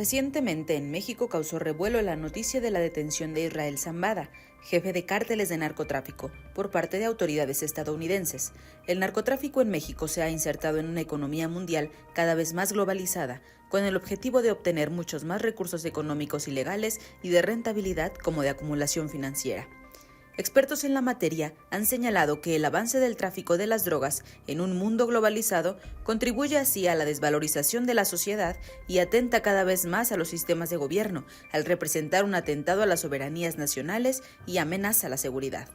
Recientemente en México causó revuelo la noticia de la detención de Israel Zambada, jefe de cárteles de narcotráfico, por parte de autoridades estadounidenses. El narcotráfico en México se ha insertado en una economía mundial cada vez más globalizada, con el objetivo de obtener muchos más recursos económicos y legales y de rentabilidad como de acumulación financiera. Expertos en la materia han señalado que el avance del tráfico de las drogas en un mundo globalizado contribuye así a la desvalorización de la sociedad y atenta cada vez más a los sistemas de gobierno, al representar un atentado a las soberanías nacionales y amenaza a la seguridad.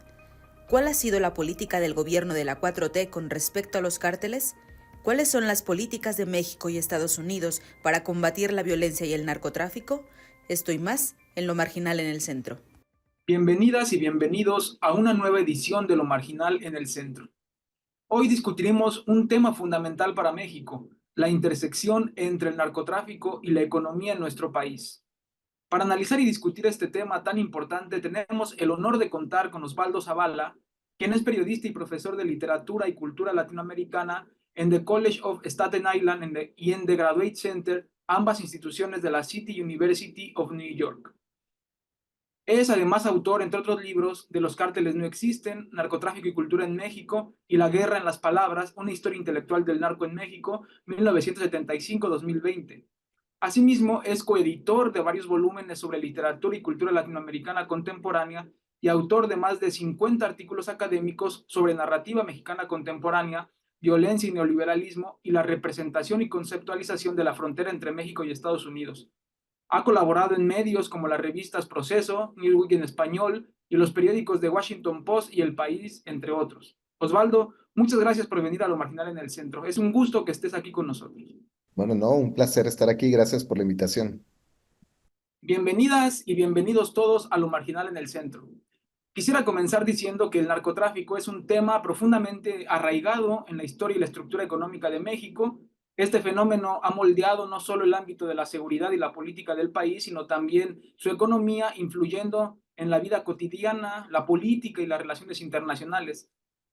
¿Cuál ha sido la política del gobierno de la 4T con respecto a los cárteles? ¿Cuáles son las políticas de México y Estados Unidos para combatir la violencia y el narcotráfico? Esto y más en Lo Marginal en el Centro. Bienvenidas y bienvenidos a una nueva edición de Lo Marginal en el Centro. Hoy discutiremos un tema fundamental para México, la intersección entre el narcotráfico y la economía en nuestro país. Para analizar y discutir este tema tan importante, tenemos el honor de contar con Osvaldo Zavala, quien es periodista y profesor de literatura y cultura latinoamericana en The College of Staten Island y en The Graduate Center, ambas instituciones de la City University of New York. Es además autor, entre otros libros, de Los cárteles no existen, Narcotráfico y cultura en México y La guerra en las palabras, una historia intelectual del narco en México, 1975-2020. Asimismo, es coeditor de varios volúmenes sobre literatura y cultura latinoamericana contemporánea y autor de más de 50 artículos académicos sobre narrativa mexicana contemporánea, violencia y neoliberalismo y la representación y conceptualización de la frontera entre México y Estados Unidos. Ha colaborado en medios como las revistas Proceso, Newsweek en español y los periódicos The Washington Post y El País, entre otros. Osvaldo, muchas gracias por venir a Lo Marginal en el Centro. Es un gusto que estés aquí con nosotros. Bueno, no, un placer estar aquí. Gracias por la invitación. Bienvenidas y bienvenidos todos a Lo Marginal en el Centro. Quisiera comenzar diciendo que el narcotráfico es un tema profundamente arraigado en la historia y la estructura económica de México. Este fenómeno ha moldeado no solo el ámbito de la seguridad y la política del país, sino también su economía, influyendo en la vida cotidiana, la política y las relaciones internacionales.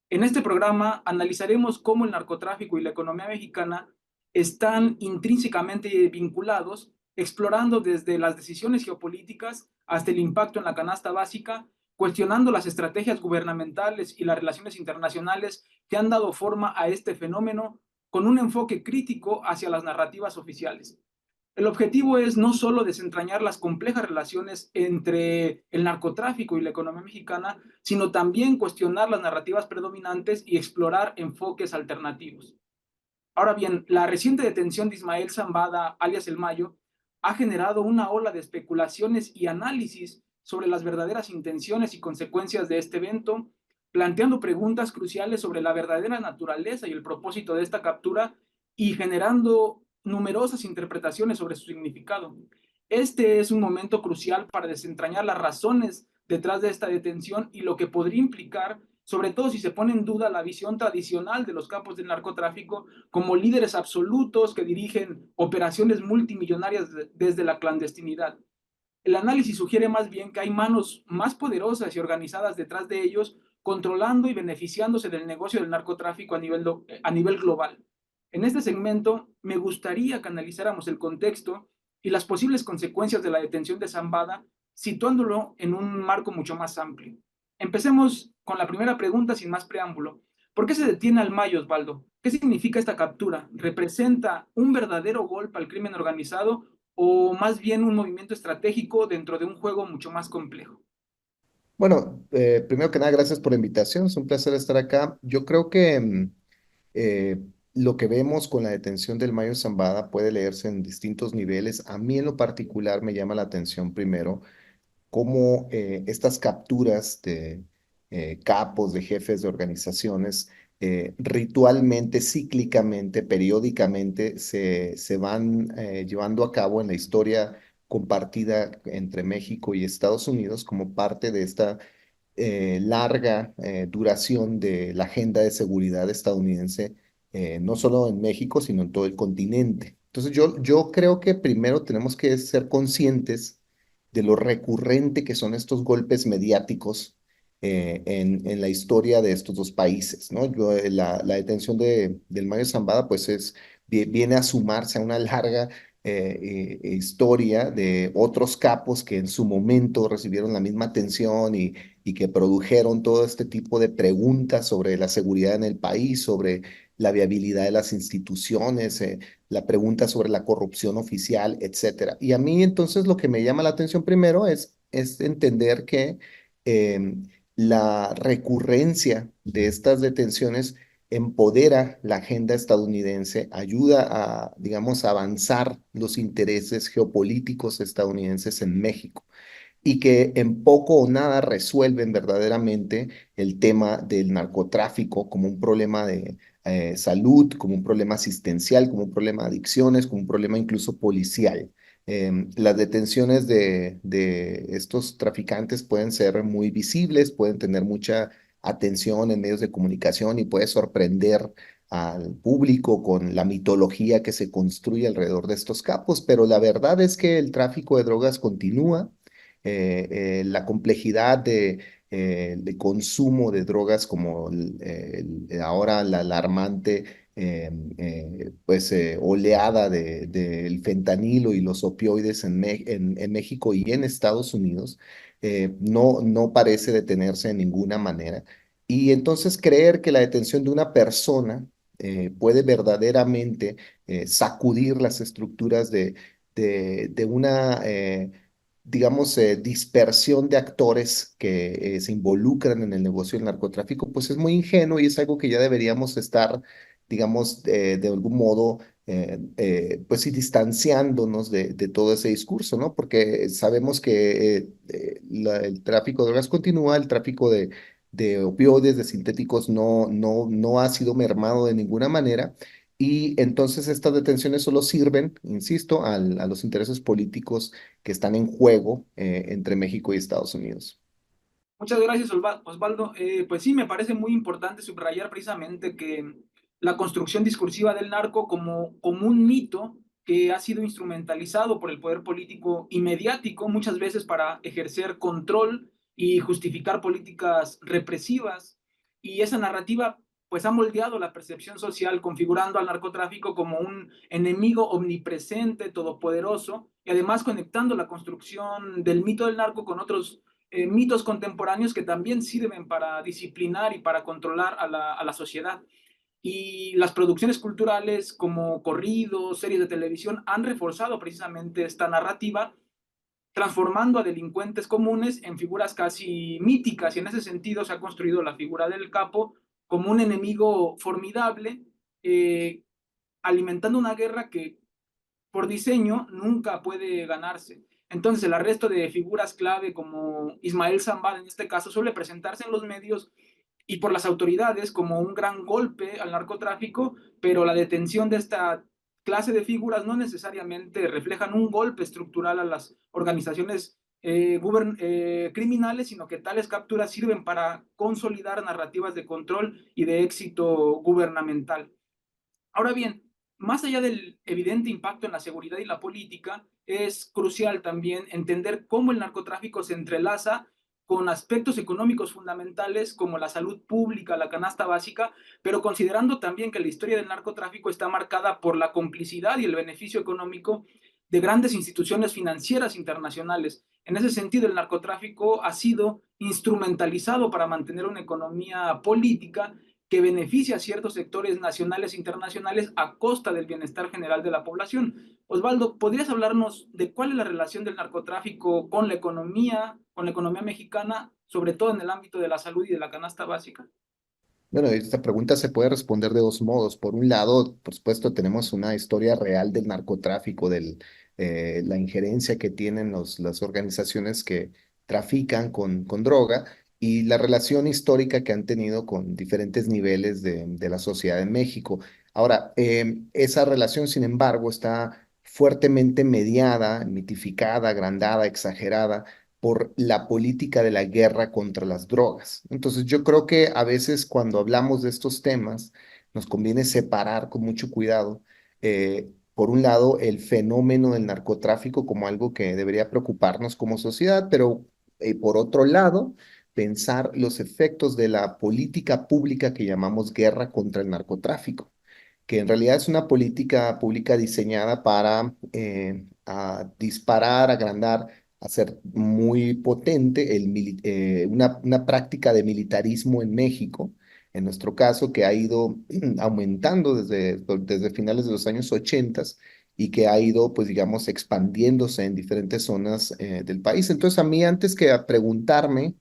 En este programa analizaremos cómo el narcotráfico y la economía mexicana están intrínsecamente vinculados, explorando desde las decisiones geopolíticas hasta el impacto en la canasta básica, cuestionando las estrategias gubernamentales y las relaciones internacionales que han dado forma a este fenómeno con un enfoque crítico hacia las narrativas oficiales. El objetivo es no solo desentrañar las complejas relaciones entre el narcotráfico y la economía mexicana, sino también cuestionar las narrativas predominantes y explorar enfoques alternativos. Ahora bien, la reciente detención de Ismael Zambada, alias El Mayo, ha generado una ola de especulaciones y análisis sobre las verdaderas intenciones y consecuencias de este evento, planteando preguntas cruciales sobre la verdadera naturaleza y el propósito de esta captura y generando numerosas interpretaciones sobre su significado. Este es un momento crucial para desentrañar las razones detrás de esta detención y lo que podría implicar, sobre todo si se pone en duda la visión tradicional de los capos del narcotráfico como líderes absolutos que dirigen operaciones multimillonarias desde la clandestinidad. El análisis sugiere más bien que hay manos más poderosas y organizadas detrás de ellos, controlando y beneficiándose del negocio del narcotráfico a nivel global. En este segmento me gustaría que analizáramos el contexto y las posibles consecuencias de la detención de Zambada, situándolo en un marco mucho más amplio. Empecemos con la primera pregunta sin más preámbulo. ¿Por qué se detiene al Mayo, Osvaldo? ¿Qué significa esta captura? ¿Representa un verdadero golpe al crimen organizado o más bien un movimiento estratégico dentro de un juego mucho más complejo? Bueno, primero que nada, gracias por la invitación. Es un placer estar acá. Yo creo que eh, lo que vemos con la detención del Mayo Zambada puede leerse en distintos niveles. A mí en lo particular me llama la atención primero cómo estas capturas de capos, de jefes de organizaciones, ritualmente, cíclicamente, periódicamente se van llevando a cabo en la historia compartida entre México y Estados Unidos como parte de esta larga duración de la agenda de seguridad estadounidense, no solo en México, sino en todo el continente. Entonces yo creo que primero tenemos que ser conscientes de lo recurrente que son estos golpes mediáticos en la historia de estos dos países, ¿no? La detención del Mayo Zambada, pues viene a sumarse a una larga historia de otros capos que en su momento recibieron la misma atención y que produjeron todo este tipo de preguntas sobre la seguridad en el país, sobre la viabilidad de las instituciones, la pregunta sobre la corrupción oficial, etcétera. Y a mí entonces lo que me llama la atención primero es entender que eh, la recurrencia de estas detenciones empodera la agenda estadounidense, ayuda a, digamos, avanzar los intereses geopolíticos estadounidenses en México y que en poco o nada resuelven verdaderamente el tema del narcotráfico como un problema de salud, como un problema asistencial, como un problema de adicciones, como un problema incluso policial. Las detenciones de estos traficantes pueden ser muy visibles, pueden tener mucha atención en medios de comunicación y puede sorprender al público con la mitología que se construye alrededor de estos capos, pero la verdad es que el tráfico de drogas continúa. La complejidad de consumo de drogas como ahora la alarmante oleada del fentanilo y los opioides en México y en Estados Unidos no parece detenerse de ninguna manera. Y entonces creer que la detención de una persona puede verdaderamente sacudir las estructuras de una digamos, dispersión de actores que se involucran en el negocio del narcotráfico, pues es muy ingenuo y es algo que ya deberíamos estar, digamos, de algún modo, pues sí, distanciándonos de todo ese discurso, ¿no? Porque sabemos que el tráfico de drogas continúa, el tráfico de opioides, de sintéticos, no ha sido mermado de ninguna manera. Y entonces estas detenciones solo sirven, insisto, a los intereses políticos que están en juego entre México y Estados Unidos. Muchas gracias, Osvaldo. Pues sí, me parece muy importante subrayar precisamente que la construcción discursiva del narco como un mito que ha sido instrumentalizado por el poder político y mediático muchas veces para ejercer control y justificar políticas represivas. Y esa narrativa pues ha moldeado la percepción social, configurando al narcotráfico como un enemigo omnipresente, todopoderoso, y además conectando la construcción del mito del narco con otros mitos contemporáneos que también sirven para disciplinar y para controlar a la sociedad. Y las producciones culturales como corridos, series de televisión han reforzado precisamente esta narrativa, transformando a delincuentes comunes en figuras casi míticas, y en ese sentido se ha construido la figura del capo como un enemigo formidable, eh, alimentando una guerra que por diseño nunca puede ganarse. Entonces el arresto de figuras clave como Ismael Zambada en este caso suele presentarse en los medios y por las autoridades como un gran golpe al narcotráfico, pero la detención de esta clase de figuras no necesariamente reflejan un golpe estructural a las organizaciones criminales, sino que tales capturas sirven para consolidar narrativas de control y de éxito gubernamental. Ahora bien, más allá del evidente impacto en la seguridad y la política, es crucial también entender cómo el narcotráfico se entrelaza con aspectos económicos fundamentales como la salud pública, la canasta básica, pero considerando también que la historia del narcotráfico está marcada por la complicidad y el beneficio económico de grandes instituciones financieras internacionales. En ese sentido, el narcotráfico ha sido instrumentalizado para mantener una economía política que beneficia a ciertos sectores nacionales e internacionales a costa del bienestar general de la población. Osvaldo, ¿podrías hablarnos de cuál es la relación del narcotráfico con la economía mexicana, sobre todo en el ámbito de la salud y de la canasta básica? Bueno, esta pregunta se puede responder de dos modos. Por un lado, por supuesto, tenemos una historia real del narcotráfico, la injerencia que tienen las organizaciones que trafican con droga y la relación histórica que han tenido con diferentes niveles de la sociedad en México. Ahora, esa relación, sin embargo, está fuertemente mediada, mitificada, agrandada, exagerada por la política de la guerra contra las drogas. Entonces yo creo que a veces cuando hablamos de estos temas nos conviene separar con mucho cuidado, por un lado, el fenómeno del narcotráfico como algo que debería preocuparnos como sociedad, pero por otro lado, pensar los efectos de la política pública que llamamos guerra contra el narcotráfico, que en realidad es una política pública diseñada para a disparar, agrandar, hacer muy potente una práctica de militarismo en México, en nuestro caso, que ha ido aumentando desde finales de los años 80 y que ha ido, pues digamos, expandiéndose en diferentes zonas del país. Entonces, a mí, antes que a preguntarme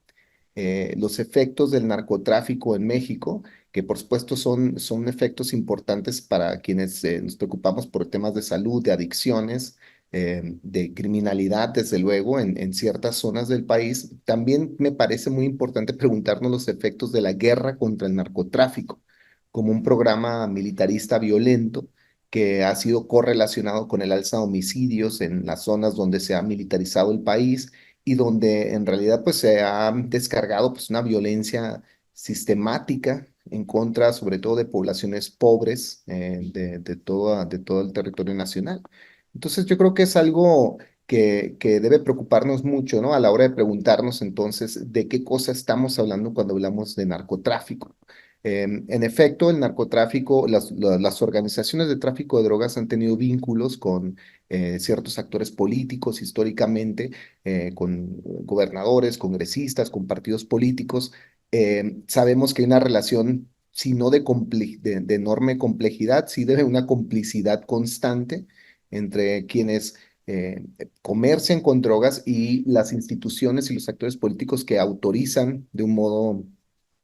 los efectos del narcotráfico en México, que por supuesto son efectos importantes para quienes nos preocupamos por temas de salud, de adicciones, de criminalidad, desde luego, en ciertas zonas del país. También me parece muy importante preguntarnos los efectos de la guerra contra el narcotráfico, como un programa militarista violento que ha sido correlacionado con el alza de homicidios en las zonas donde se ha militarizado el país y donde en realidad pues se ha descargado pues una violencia sistemática en contra sobre todo de poblaciones pobres de todo el territorio nacional. Entonces yo creo que es algo que debe preocuparnos mucho, ¿no? A la hora de preguntarnos entonces de qué cosa estamos hablando cuando hablamos de narcotráfico. En efecto, el narcotráfico, las organizaciones de tráfico de drogas han tenido vínculos con ciertos actores políticos históricamente, con gobernadores, congresistas, con partidos políticos. Sabemos que hay una relación, si no de enorme complejidad, sí de una complicidad constante entre quienes comercian con drogas y las instituciones y los actores políticos que autorizan de un modo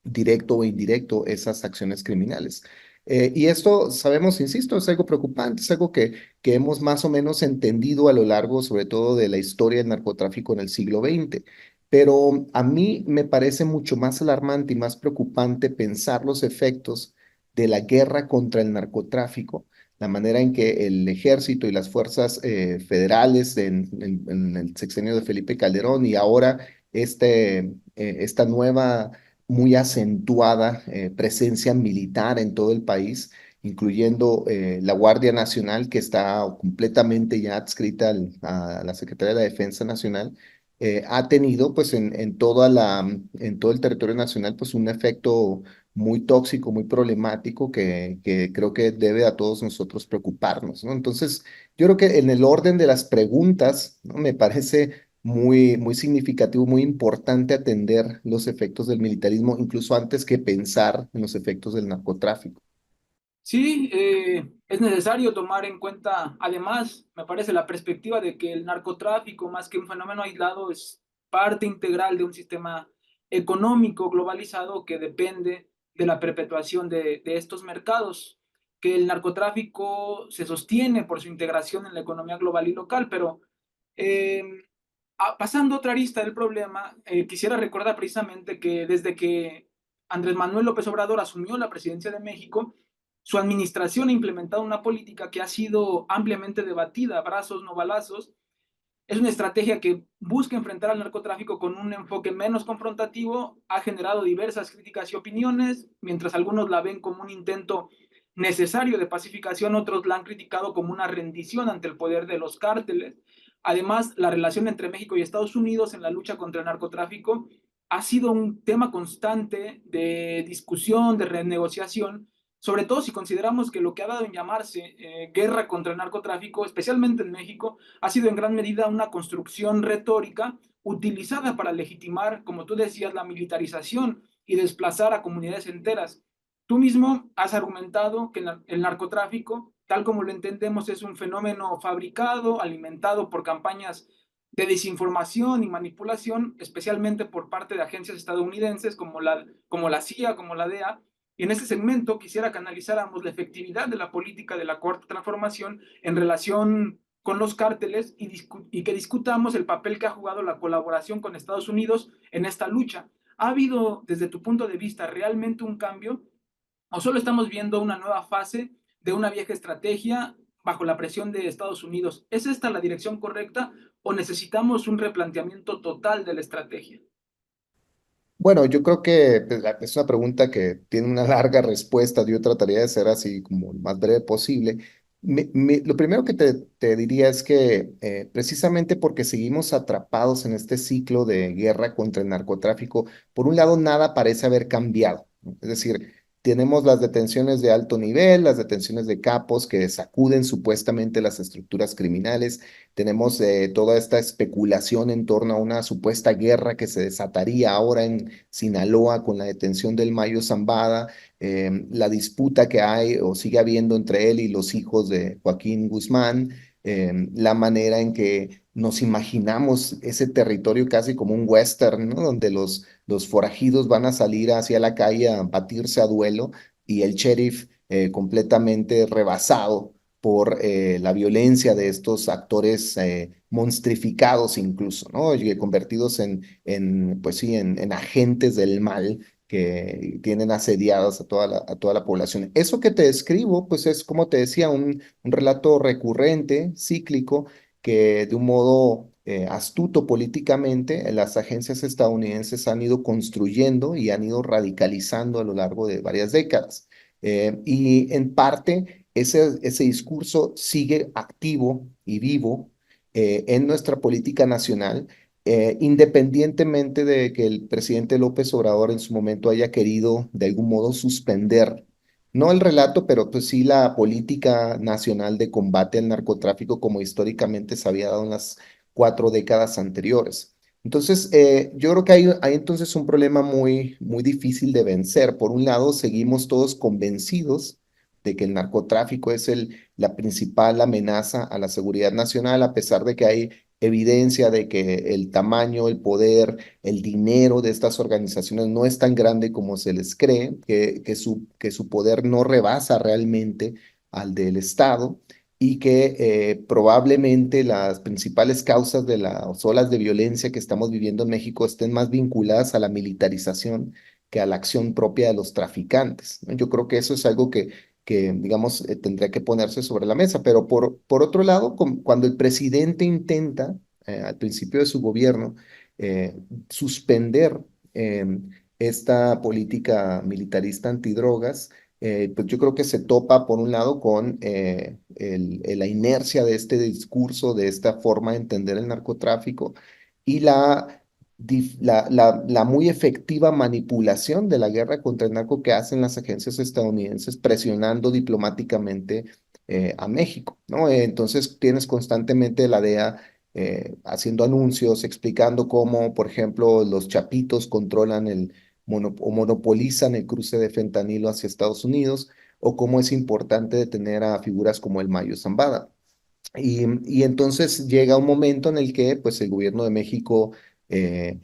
directo o indirecto esas acciones criminales. Y esto, sabemos, insisto, es algo preocupante, es algo que hemos más o menos entendido a lo largo, sobre todo, de la historia del narcotráfico en el siglo XX. Pero a mí me parece mucho más alarmante y más preocupante pensar los efectos de la guerra contra el narcotráfico, la manera en que el ejército y las fuerzas federales en el sexenio de Felipe Calderón y ahora esta nueva muy acentuada presencia militar en todo el país, incluyendo la Guardia Nacional, que está completamente ya adscrita a la Secretaría de la Defensa Nacional, ha tenido pues en todo el territorio nacional pues un efecto muy tóxico, muy problemático que creo que debe a todos nosotros preocuparnos, ¿no? Entonces, yo creo que en el orden de las preguntas, ¿no? Me parece muy significativo, muy importante atender los efectos del militarismo, incluso antes que pensar en los efectos del narcotráfico. Sí, es necesario tomar en cuenta, además, me parece la perspectiva de que el narcotráfico, más que un fenómeno aislado, es parte integral de un sistema económico globalizado que depende de la perpetuación de estos mercados, que el narcotráfico se sostiene por su integración en la economía global y local, pero eh, pasando a otra arista del problema, quisiera recordar precisamente que desde que Andrés Manuel López Obrador asumió la presidencia de México, su administración ha implementado una política que ha sido ampliamente debatida, abrazos, no balazos. Es una estrategia que busca enfrentar al narcotráfico con un enfoque menos confrontativo, ha generado diversas críticas y opiniones, mientras algunos la ven como un intento necesario de pacificación, otros la han criticado como una rendición ante el poder de los cárteles. Además, la relación entre México y Estados Unidos en la lucha contra el narcotráfico ha sido un tema constante de discusión, de renegociación, sobre todo si consideramos que lo que ha dado en llamarse guerra contra el narcotráfico, especialmente en México, ha sido en gran medida una construcción retórica utilizada para legitimar, como tú decías, la militarización y desplazar a comunidades enteras. Tú mismo has argumentado que el narcotráfico, tal como lo entendemos, es un fenómeno fabricado, alimentado por campañas de desinformación y manipulación, especialmente por parte de agencias estadounidenses como la CIA, como la DEA. Y en este segmento quisiera que analizáramos la efectividad de la política de la Cuarta Transformación en relación con los cárteles y que discutamos el papel que ha jugado la colaboración con Estados Unidos en esta lucha. ¿Ha habido, desde tu punto de vista, realmente un cambio o solo estamos viendo una nueva fase de una vieja estrategia bajo la presión de Estados Unidos. ¿Es esta la dirección correcta o necesitamos un replanteamiento total de la estrategia? Bueno, yo creo que pues, es una pregunta que tiene una larga respuesta. Yo trataría de ser así como lo más breve posible. Lo primero que te diría es que precisamente porque seguimos atrapados en este ciclo de guerra contra el narcotráfico, por un lado, nada parece haber cambiado, ¿no? Es decir, tenemos las detenciones de alto nivel, las detenciones de capos que sacuden supuestamente las estructuras criminales. Tenemos toda esta especulación en torno a una supuesta guerra que se desataría ahora en Sinaloa con la detención del Mayo Zambada, la disputa que hay o sigue habiendo entre él y los hijos de Joaquín Guzmán, la manera en que nos imaginamos ese territorio casi como un western, ¿no? Donde los forajidos van a salir hacia la calle a batirse a duelo y el sheriff completamente rebasado por la violencia de estos actores monstrificados incluso, ¿no? Y convertidos pues sí, en agentes del mal que tienen asediadas a toda la población. Eso que te describo, pues es, como te decía, un relato recurrente, cíclico, que de un modo astuto políticamente, las agencias estadounidenses han ido construyendo y han ido radicalizando a lo largo de varias décadas. Y en parte ese discurso sigue activo y vivo en nuestra política nacional, independientemente de que el presidente López Obrador en su momento haya querido de algún modo suspender, no el relato, pero pues sí la política nacional de combate al narcotráfico como históricamente se había dado en las 4 décadas anteriores. Entonces, yo creo que hay entonces un problema muy difícil de vencer. Por un lado, seguimos todos convencidos de que el narcotráfico es la principal amenaza a la seguridad nacional, a pesar de que hay evidencia de que el tamaño, el poder, el dinero de estas organizaciones no es tan grande como se les cree, que su poder no rebasa realmente al del Estado y que probablemente las principales causas de las olas de violencia que estamos viviendo en México estén más vinculadas a la militarización que a la acción propia de los traficantes, ¿no? Yo creo que eso es algo que digamos, tendría que ponerse sobre la mesa. Pero por otro lado, cuando el presidente intenta, al principio de su gobierno, eh, suspender eh, esta política militarista antidrogas, pues yo creo que se topa, por un lado, con la inercia de este discurso, de esta forma de entender el narcotráfico y la muy efectiva manipulación de la guerra contra el narco que hacen las agencias estadounidenses presionando diplomáticamente a México, ¿no? Entonces tienes constantemente la DEA haciendo anuncios, explicando cómo, por ejemplo, los chapitos controlan o monopolizan el cruce de fentanilo hacia Estados Unidos, o cómo es importante detener a figuras como el Mayo Zambada. Y entonces llega un momento en el que pues el gobierno de México eh,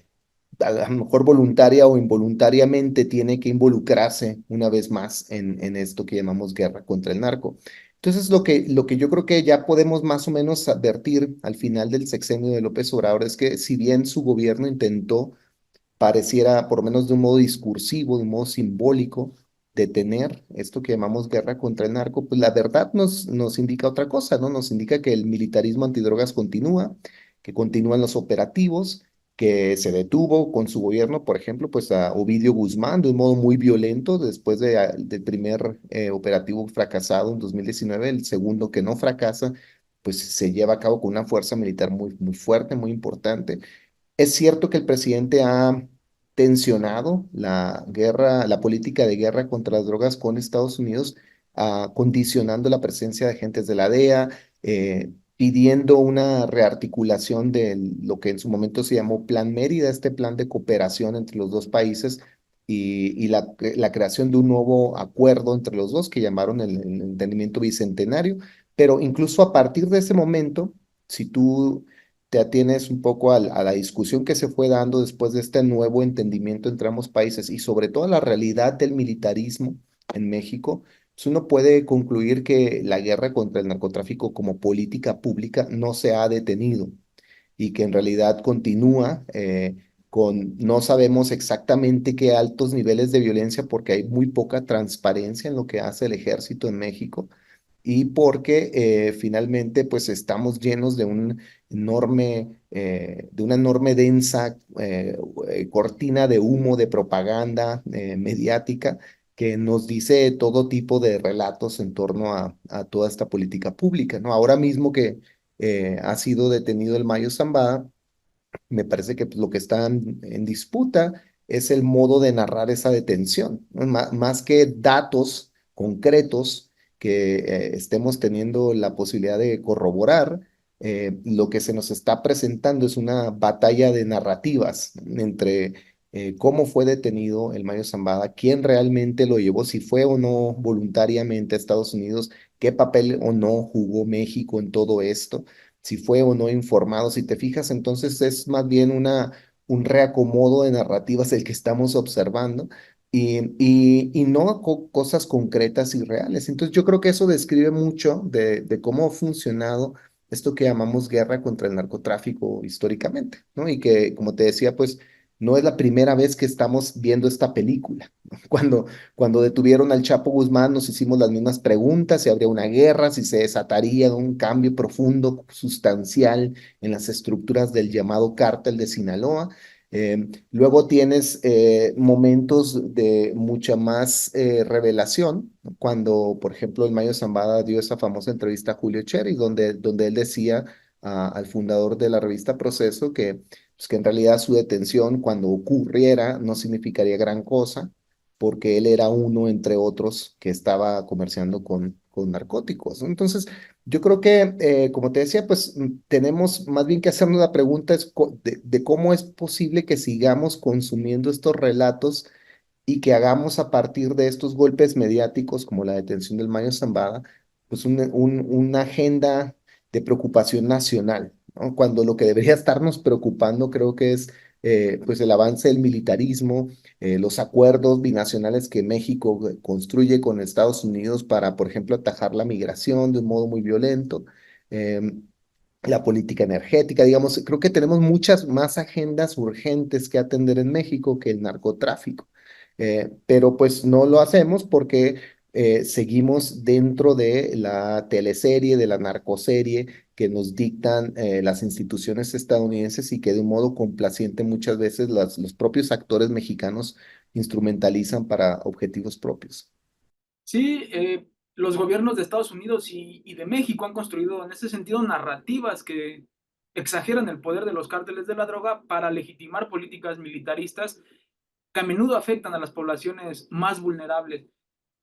a lo mejor voluntaria o involuntariamente tiene que involucrarse una vez más en esto que llamamos guerra contra el narco. Entonces, lo que yo creo que ya podemos más o menos advertir al final del sexenio de López Obrador es que si bien su gobierno intentó pareciera, por lo menos de un modo discursivo, de un modo simbólico, detener esto que llamamos guerra contra el narco, pues la verdad nos indica otra cosa, ¿no? Nos indica que el militarismo antidrogas continúa, que continúan los operativos, que se detuvo con su gobierno, por ejemplo, pues a Ovidio Guzmán de un modo muy violento después del primer operativo fracasado en 2019, el segundo que no fracasa, pues se lleva a cabo con una fuerza militar muy fuerte, muy importante. Es cierto que el presidente ha tensionado la guerra, la política de guerra contra las drogas con Estados Unidos, condicionando la presencia de agentes de la DEA, pidiendo una rearticulación de lo que en su momento se llamó Plan Mérida, este plan de cooperación entre los dos países y la creación de un nuevo acuerdo entre los dos que llamaron el entendimiento bicentenario. Pero incluso a partir de ese momento, si tú te atienes un poco a la discusión que se fue dando después de este nuevo entendimiento entre ambos países y sobre todo a la realidad del militarismo en México, pues uno puede concluir que la guerra contra el narcotráfico como política pública no se ha detenido y que en realidad continúa no sabemos exactamente qué altos niveles de violencia porque hay muy poca transparencia en lo que hace el ejército en México, y porque finalmente pues estamos llenos de un de una enorme densa cortina de humo de propaganda mediática que nos dice todo tipo de relatos en torno a toda esta política pública, ¿no? Ahora mismo que ha sido detenido el Mayo Zambada, me parece que pues, lo que está en disputa es el modo de narrar esa detención, ¿no? Más que datos concretos que estemos teniendo la posibilidad de corroborar, lo que se nos está presentando es una batalla de narrativas, ¿no? Entre cómo fue detenido el Mayo Zambada, quién realmente lo llevó, si fue o no voluntariamente a Estados Unidos, qué papel o no jugó México en todo esto, si fue o no informado. Si te fijas, entonces es más bien un reacomodo de narrativas el que estamos observando y no cosas concretas y reales. Entonces yo creo que eso describe mucho de cómo ha funcionado esto que llamamos guerra contra el narcotráfico históricamente, ¿no? Y que, como te decía, pues no es la primera vez que estamos viendo esta película, ¿no? Cuando detuvieron al Chapo Guzmán, nos hicimos las mismas preguntas: si habría una guerra, si se desataría un cambio profundo, sustancial en las estructuras del llamado cártel de Sinaloa. Luego tienes momentos de mucha más revelación, ¿no? Cuando, por ejemplo, el Mayo Zambada dio esa famosa entrevista a Julio Cherry, donde él decía al fundador de la revista Proceso que en realidad su detención, cuando ocurriera, no significaría gran cosa porque él era uno entre otros que estaba comerciando con narcóticos, ¿no? Entonces, yo creo que, como te decía, pues tenemos más bien que hacernos la pregunta de cómo es posible que sigamos consumiendo estos relatos y que hagamos a partir de estos golpes mediáticos como la detención del Mayo Zambada, pues una agenda de preocupación nacional, ¿no? Cuando lo que debería estarnos preocupando creo que es pues el avance del militarismo, los acuerdos binacionales que México construye con Estados Unidos para, por ejemplo, atajar la migración de un modo muy violento. La política energética, digamos, creo que tenemos muchas más agendas urgentes que atender en México que el narcotráfico. Pero pues no lo hacemos porque seguimos dentro de la teleserie, de la narcoserie que nos dictan las instituciones estadounidenses y que de un modo complaciente muchas veces los propios actores mexicanos instrumentalizan para objetivos propios. Sí, los gobiernos de Estados Unidos y de México han construido en ese sentido narrativas que exageran el poder de los cárteles de la droga para legitimar políticas militaristas que a menudo afectan a las poblaciones más vulnerables.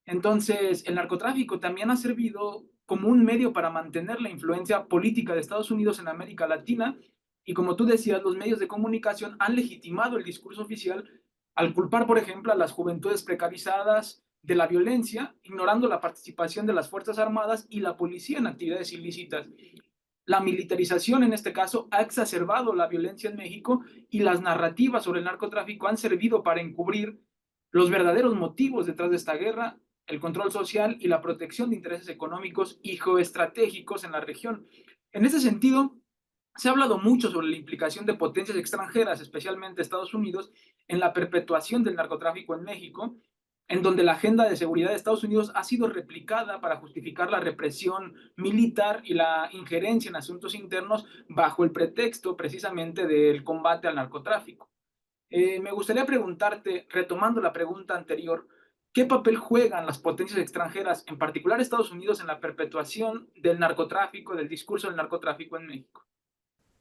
Entonces, el narcotráfico también ha servido como un medio para mantener la influencia política de Estados Unidos en América Latina y, como tú decías, los medios de comunicación han legitimado el discurso oficial al culpar, por ejemplo, a las juventudes precarizadas de la violencia, ignorando la participación de las Fuerzas Armadas y la policía en actividades ilícitas. La militarización, en este caso, ha exacerbado la violencia en México y las narrativas sobre el narcotráfico han servido para encubrir los verdaderos motivos detrás de esta guerra, el control social y la protección de intereses económicos y geoestratégicos en la región. En ese sentido, se ha hablado mucho sobre la implicación de potencias extranjeras, especialmente Estados Unidos, en la perpetuación del narcotráfico en México, en donde la agenda de seguridad de Estados Unidos ha sido replicada para justificar la represión militar y la injerencia en asuntos internos bajo el pretexto precisamente del combate al narcotráfico. Me gustaría preguntarte, retomando la pregunta anterior, ¿qué papel juegan las potencias extranjeras, en particular Estados Unidos, en la perpetuación del narcotráfico, del discurso del narcotráfico en México?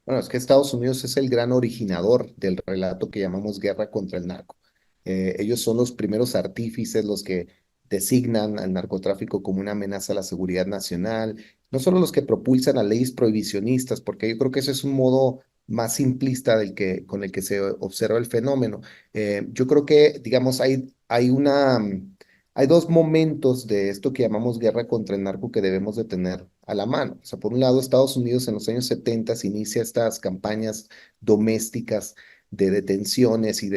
Bueno, es que Estados Unidos es el gran originador del relato que llamamos guerra contra el narco. Ellos son los primeros artífices, los que designan al narcotráfico como una amenaza a la seguridad nacional, no solo los que propulsan a leyes prohibicionistas, porque yo creo que ese es un modo más simplista con el que se observa el fenómeno. Yo creo que, digamos, hay dos momentos de esto que llamamos guerra contra el narco que debemos de tener a la mano. O sea, por un lado, Estados Unidos en los años 70 inicia estas campañas domésticas de detenciones y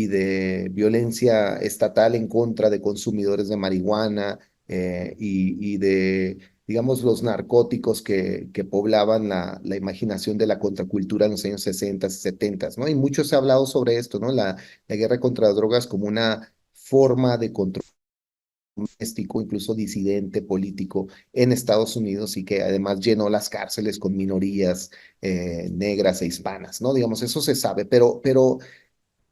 de violencia estatal en contra de consumidores de marihuana y de, digamos, los narcóticos que poblaban la imaginación de la contracultura en los años 60 y 70, ¿no? Y mucho se ha hablado sobre esto, ¿no? La guerra contra las drogas como una forma de control doméstico, incluso disidente político en Estados Unidos y que además llenó las cárceles con minorías negras e hispanas, ¿no? Digamos, eso se sabe, pero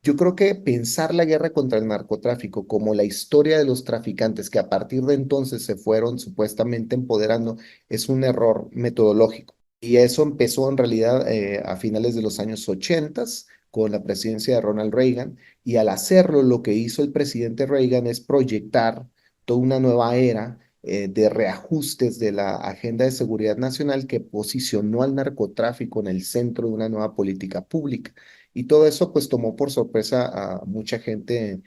yo creo que pensar la guerra contra el narcotráfico como la historia de los traficantes que a partir de entonces se fueron supuestamente empoderando es un error metodológico. Y eso empezó en realidad a finales de los años 80 con la presidencia de Ronald Reagan. Y al hacerlo, lo que hizo el presidente Reagan es proyectar toda una nueva era de reajustes de la agenda de seguridad nacional que posicionó al narcotráfico en el centro de una nueva política pública. Y todo eso pues tomó por sorpresa a mucha gente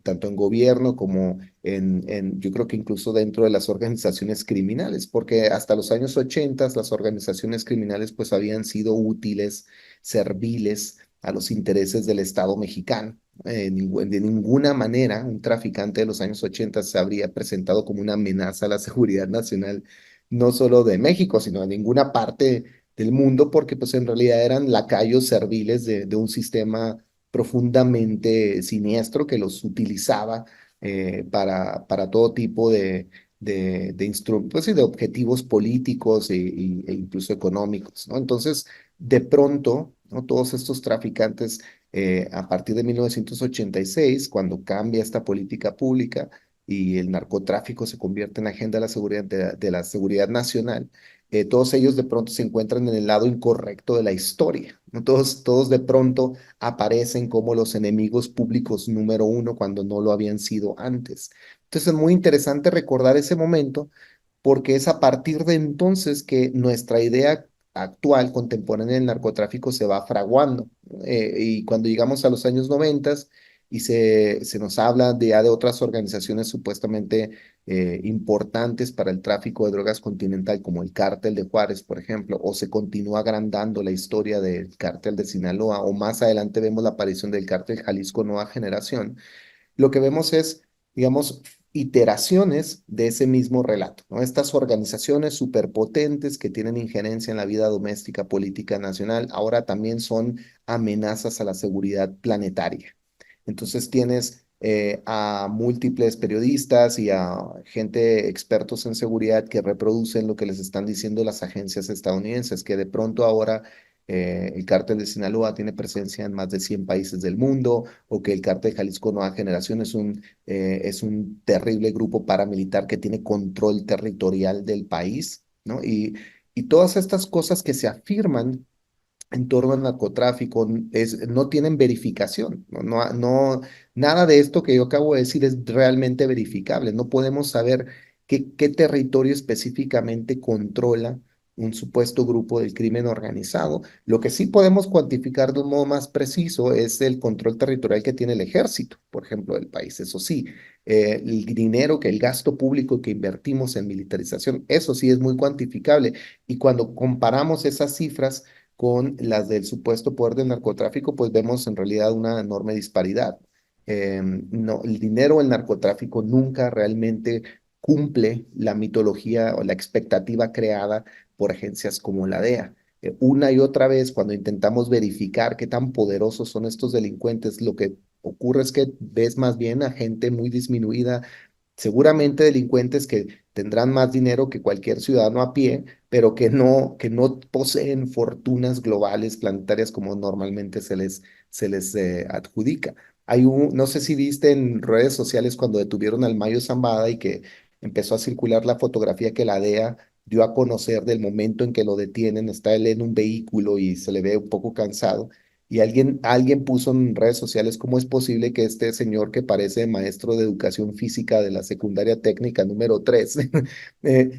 tanto en gobierno como yo creo que incluso dentro de las organizaciones criminales, porque hasta los años 80 las organizaciones criminales pues habían sido útiles, serviles a los intereses del Estado mexicano. De ninguna manera un traficante de los años 80 se habría presentado como una amenaza a la seguridad nacional, no solo de México, sino de ninguna parte del mundo, porque pues en realidad eran lacayos serviles de un sistema profundamente siniestro que los utilizaba para todo tipo pues, sí, de objetivos políticos e incluso económicos, ¿no? Entonces, de pronto, ¿no? Todos estos traficantes, a partir de 1986, cuando cambia esta política pública y el narcotráfico se convierte en agenda de la seguridad, de la seguridad nacional, todos ellos de pronto se encuentran en el lado incorrecto de la historia, ¿no? Todos de pronto aparecen como los enemigos públicos número uno cuando no lo habían sido antes. Entonces es muy interesante recordar ese momento porque es a partir de entonces que nuestra idea actual, contemporánea del narcotráfico se va fraguando. Y cuando llegamos a los años 90 y se nos habla de, ya de otras organizaciones supuestamente importantes para el tráfico de drogas continental, como el Cártel de Juárez, por ejemplo, o se continúa agrandando la historia del Cártel de Sinaloa, o más adelante vemos la aparición del Cártel Jalisco Nueva Generación, lo que vemos es, digamos, iteraciones de ese mismo relato, ¿no? Estas organizaciones superpotentes que tienen injerencia en la vida doméstica política nacional ahora también son amenazas a la seguridad planetaria. Entonces tienes a múltiples periodistas y a gente expertos en seguridad que reproducen lo que les están diciendo las agencias estadounidenses, que de pronto ahora el cártel de Sinaloa tiene presencia en más de 100 países del mundo, o que el cártel Jalisco Nueva Generación es un terrible grupo paramilitar que tiene control territorial del país, ¿no? Y todas estas cosas que se afirman en torno al narcotráfico no tienen verificación, nada de esto que yo acabo de decir es realmente verificable. No podemos saber qué territorio específicamente controla un supuesto grupo del crimen organizado. Lo que sí podemos cuantificar de un modo más preciso es el control territorial que tiene el ejército, por ejemplo, del país. Eso sí, el dinero, el gasto público que invertimos en militarización, eso sí es muy cuantificable. Y cuando comparamos esas cifras con las del supuesto poder del narcotráfico, pues vemos en realidad una enorme disparidad. No, el dinero, el narcotráfico nunca realmente cumple la mitología o la expectativa creada por agencias como la DEA. Una y otra vez, cuando intentamos verificar qué tan poderosos son estos delincuentes, lo que ocurre es que ves más bien a gente muy disminuida, seguramente delincuentes que tendrán más dinero que cualquier ciudadano a pie, pero que no poseen fortunas globales, planetarias, como normalmente se les adjudica. No sé si viste en redes sociales cuando detuvieron al Mayo Zambada y que empezó a circular la fotografía que la DEA dio a conocer del momento en que lo detienen. Está él en un vehículo y se le ve un poco cansado. Y alguien puso en redes sociales cómo es posible que este señor que parece maestro de educación física de la secundaria técnica número 3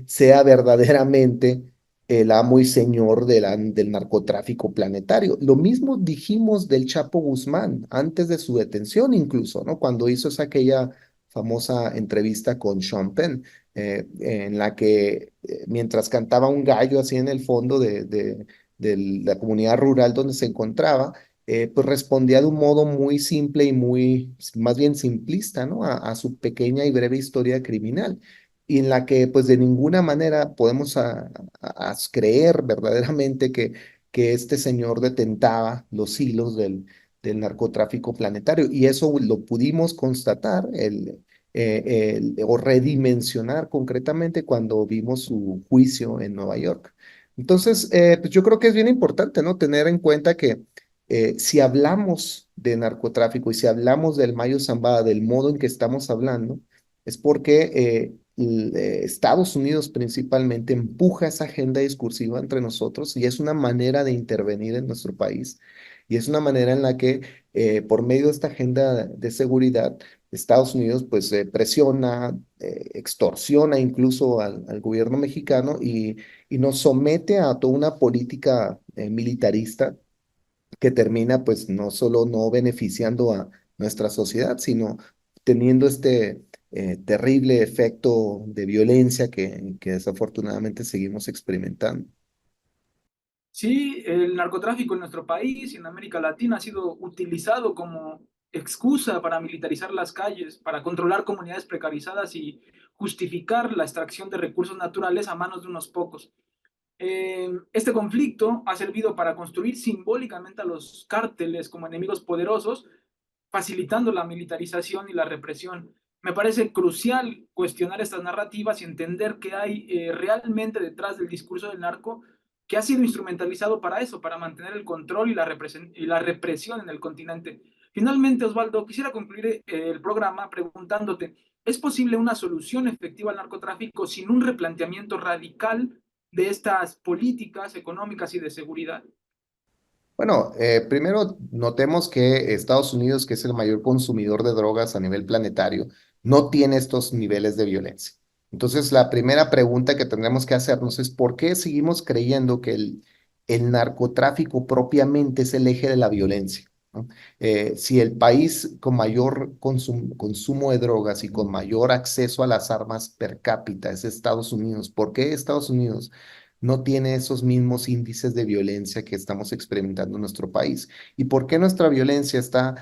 sea verdaderamente el amo y señor del narcotráfico planetario. Lo mismo dijimos del Chapo Guzmán antes de su detención incluso, ¿no? Cuando hizo aquella famosa entrevista con Sean Penn, en la que mientras cantaba un gallo así en el fondo de la comunidad rural donde se encontraba, pues respondía de un modo muy simple y muy, más bien simplista, ¿no? A su pequeña y breve historia criminal, y en la que pues de ninguna manera podemos creer verdaderamente que este señor detentaba los hilos del narcotráfico planetario. Y eso lo pudimos constatar. o redimensionar concretamente cuando vimos su juicio en Nueva York. Entonces, pues yo creo que es bien importante, ¿no? Tener en cuenta que si hablamos de narcotráfico y si hablamos del Mayo Zambada, del modo en que estamos hablando, es porque Estados Unidos principalmente empuja esa agenda discursiva entre nosotros y es una manera de intervenir en nuestro país. Y es una manera en la que, por medio de esta agenda de seguridad, Estados Unidos pues presiona, extorsiona incluso al gobierno mexicano y nos somete a toda una política militarista que termina pues no solo no beneficiando a nuestra sociedad, sino teniendo este terrible efecto de violencia que desafortunadamente seguimos experimentando. Sí, el narcotráfico en nuestro país y en América Latina ha sido utilizado como excusa para militarizar las calles, para controlar comunidades precarizadas y justificar la extracción de recursos naturales a manos de unos pocos. Este conflicto ha servido para construir simbólicamente a los cárteles como enemigos poderosos, facilitando la militarización y la represión. Me parece crucial cuestionar estas narrativas y entender qué hay realmente detrás del discurso del narco que ha sido instrumentalizado para eso, para mantener el control y la represión en el continente. Finalmente, Osvaldo, quisiera concluir el programa preguntándote, ¿es posible una solución efectiva al narcotráfico sin un replanteamiento radical de estas políticas económicas y de seguridad? Bueno, primero notemos que Estados Unidos, que es el mayor consumidor de drogas a nivel planetario, no tiene estos niveles de violencia. Entonces, la primera pregunta que tendremos que hacernos es ¿por qué seguimos creyendo que el narcotráfico propiamente es el eje de la violencia? ¿No? Si el país con mayor consumo de drogas y con mayor acceso a las armas per cápita es Estados Unidos, ¿por qué Estados Unidos no tiene esos mismos índices de violencia que estamos experimentando en nuestro país? ¿Y por qué nuestra violencia está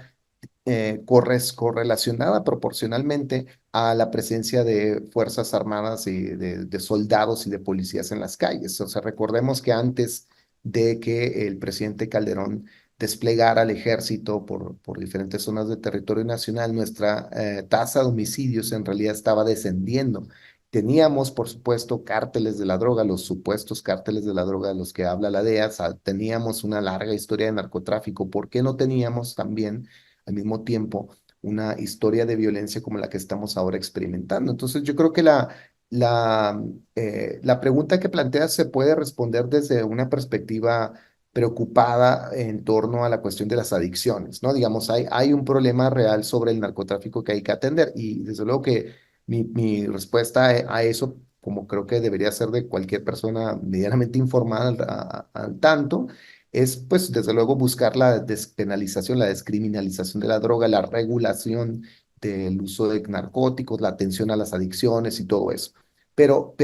correlacionada proporcionalmente a la presencia de fuerzas armadas y de soldados y de policías en las calles? O sea, recordemos que antes de que el presidente Calderón desplegara al ejército por diferentes zonas de territorio nacional, nuestra tasa de homicidios en realidad estaba descendiendo. Teníamos, por supuesto, cárteles de la droga, los supuestos cárteles de la droga de los que habla la DEA, teníamos una larga historia de narcotráfico. ¿Por qué no teníamos también al mismo tiempo una historia de violencia como la que estamos ahora experimentando? Entonces, yo creo que la pregunta que planteas se puede responder desde una perspectiva preocupada en torno a la cuestión de las adicciones, ¿no? Digamos, hay un problema real sobre el narcotráfico que hay que atender y desde luego que mi respuesta a eso, como creo que debería ser de cualquier persona medianamente informada al tanto, es pues desde luego buscar la despenalización, la descriminalización de la droga, la regulación del uso de narcóticos, la atención a las adicciones y todo eso. Pero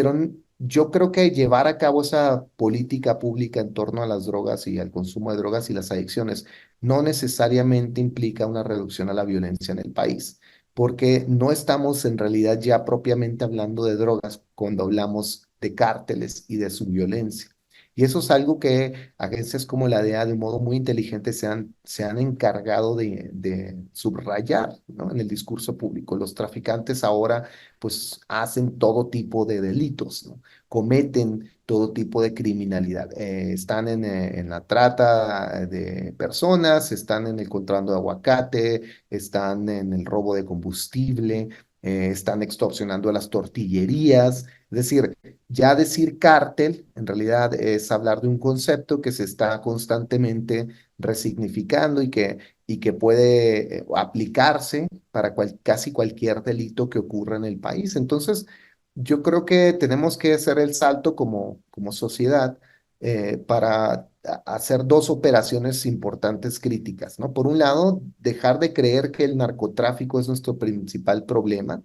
yo creo que llevar a cabo esa política pública en torno a las drogas y al consumo de drogas y las adicciones no necesariamente implica una reducción a la violencia en el país, porque no estamos en realidad ya propiamente hablando de drogas cuando hablamos de cárteles y de su violencia. Y eso es algo que agencias como la DEA de un modo muy inteligente se han encargado de subrayar, ¿no? En el discurso público. Los traficantes ahora pues hacen todo tipo de delitos, ¿no? Cometen todo tipo de criminalidad. Están en la trata de personas, están en el contrabando de aguacate, están en el robo de combustible, están extorsionando a las tortillerías. Es decir, ya decir cártel en realidad es hablar de un concepto que se está constantemente resignificando y que puede aplicarse para casi cualquier delito que ocurra en el país. Entonces, yo creo que tenemos que hacer el salto como sociedad para hacer dos operaciones importantes críticas, ¿no? Por un lado, dejar de creer que el narcotráfico es nuestro principal problema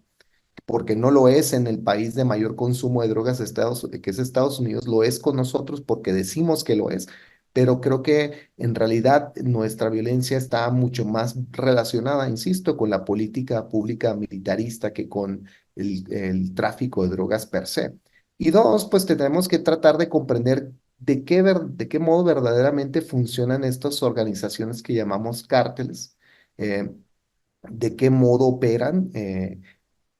porque no lo es en el país de mayor consumo de drogas, que es Estados Unidos, lo es con nosotros porque decimos que lo es, pero creo que en realidad nuestra violencia está mucho más relacionada, insisto, con la política pública militarista que con el tráfico de drogas per se. Y dos, pues tenemos que tratar de comprender de qué modo verdaderamente funcionan estas organizaciones que llamamos cárteles, de qué modo operan.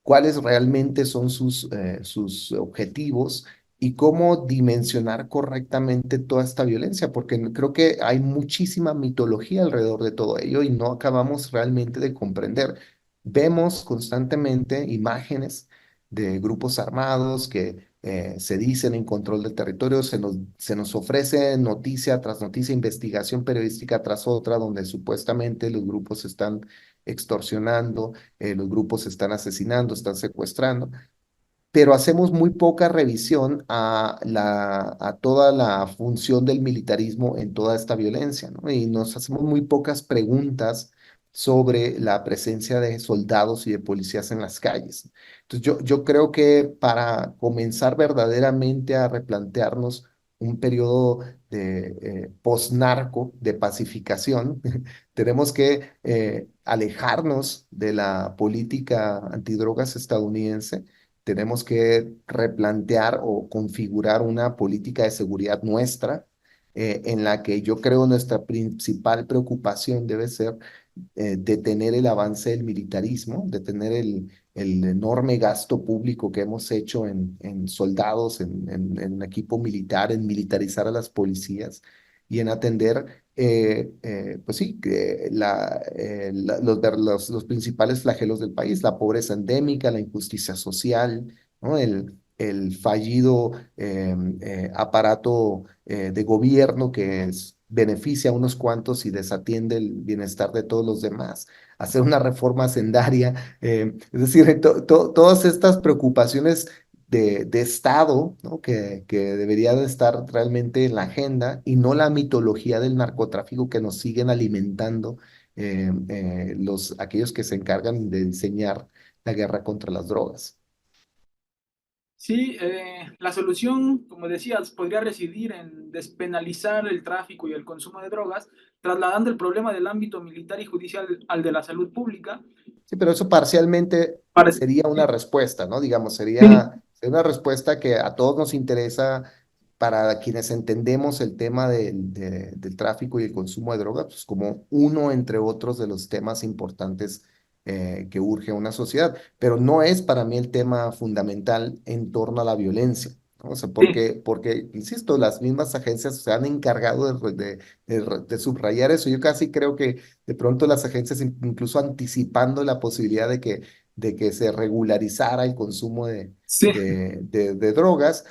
cuáles realmente son sus objetivos y cómo dimensionar correctamente toda esta violencia, porque creo que hay muchísima mitología alrededor de todo ello y no acabamos realmente de comprender. Vemos constantemente imágenes de grupos armados que se dicen en control del territorio, se nos ofrece noticia tras noticia, investigación periodística tras otra, donde supuestamente los grupos están extorsionando, los grupos están asesinando, están secuestrando, pero hacemos muy poca revisión a toda la función del militarismo en toda esta violencia, ¿no? Y nos hacemos muy pocas preguntas sobre la presencia de soldados y de policías en las calles. Entonces, yo creo que para comenzar verdaderamente a replantearnos un periodo de post-narco, de pacificación, tenemos que alejarnos de la política antidrogas estadounidense. Tenemos que replantear o configurar una política de seguridad nuestra, en la que yo creo nuestra principal preocupación debe ser detener el avance del militarismo, detener el enorme gasto público que hemos hecho en soldados, en equipo militar, en militarizar a las policías y en atender, pues sí, los principales flagelos del país, la pobreza endémica, la injusticia social, ¿no? El fallido aparato de gobierno que beneficia a unos cuantos y desatiende el bienestar de todos los demás, hacer una reforma sendaria, es decir, todas estas preocupaciones de Estado, ¿no? Que deberían estar realmente en la agenda y no la mitología del narcotráfico que nos siguen alimentando aquellos que se encargan de diseñar la guerra contra las drogas. Sí, la solución, como decías, podría residir en despenalizar el tráfico y el consumo de drogas, trasladando el problema del ámbito militar y judicial al de la salud pública. Sí, pero eso parcialmente Para, sería una sí, respuesta, ¿no? Digamos, sí, sería una respuesta que a todos nos interesa para quienes entendemos el tema del tráfico y el consumo de drogas, pues como uno entre otros de los temas importantes que urge a una sociedad, pero no es para mí el tema fundamental en torno a la violencia, ¿no? O sea, sí, porque, insisto, las mismas agencias se han encargado de subrayar eso. Yo casi creo que de pronto las agencias incluso anticipando la posibilidad de que se regularizara el consumo sí. de drogas,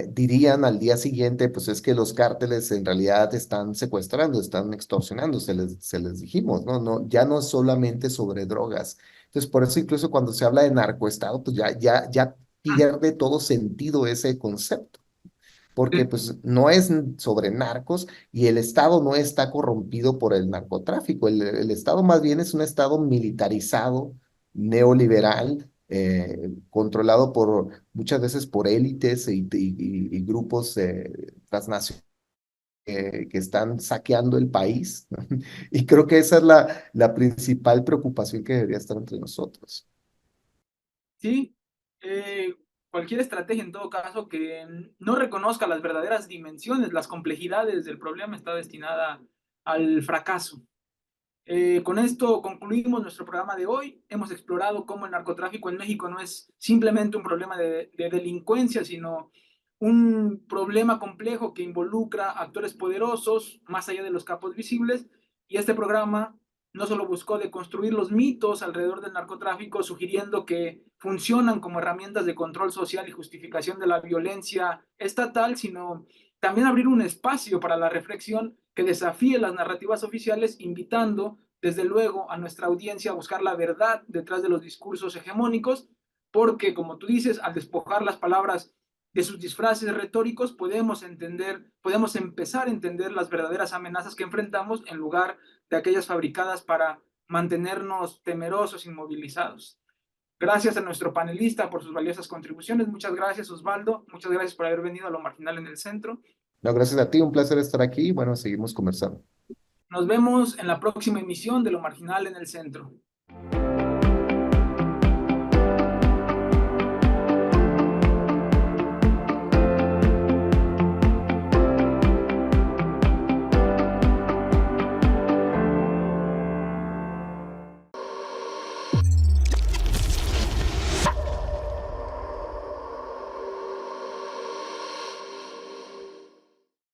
dirían al día siguiente, pues es que los cárteles en realidad están secuestrando, están extorsionando, se les dijimos, ¿no? No, ya no es solamente sobre drogas. Entonces, por eso incluso cuando se habla de narcoestado, pues ya pierde todo sentido ese concepto, porque Sí. pues no es sobre narcos y el Estado no está corrompido por el narcotráfico. El Estado más bien es un Estado militarizado, neoliberal, controlado muchas veces por élites y grupos transnacionales que están saqueando el país, ¿no? Y creo que esa es la principal preocupación que debería estar entre nosotros. Sí, cualquier estrategia en todo caso que no reconozca las verdaderas dimensiones, las complejidades del problema está destinada al fracaso. Con esto concluimos nuestro programa de hoy. Hemos explorado cómo el narcotráfico en México no es simplemente un problema de delincuencia, sino un problema complejo que involucra actores poderosos más allá de los capos visibles. Y este programa no solo buscó deconstruir los mitos alrededor del narcotráfico, sugiriendo que funcionan como herramientas de control social y justificación de la violencia estatal, sino también abrir un espacio para la reflexión que desafíe las narrativas oficiales, invitando desde luego a nuestra audiencia a buscar la verdad detrás de los discursos hegemónicos, porque como tú dices, al despojar las palabras de sus disfraces retóricos, podemos empezar a entender las verdaderas amenazas que enfrentamos en lugar de aquellas fabricadas para mantenernos temerosos, inmovilizados. Gracias a nuestro panelista por sus valiosas contribuciones. Muchas gracias, Osvaldo. Muchas gracias por haber venido a Lo Marginal en el Centro. No, gracias a ti, un placer estar aquí. Bueno, seguimos conversando. Nos vemos en la próxima emisión de Lo Marginal en el Centro.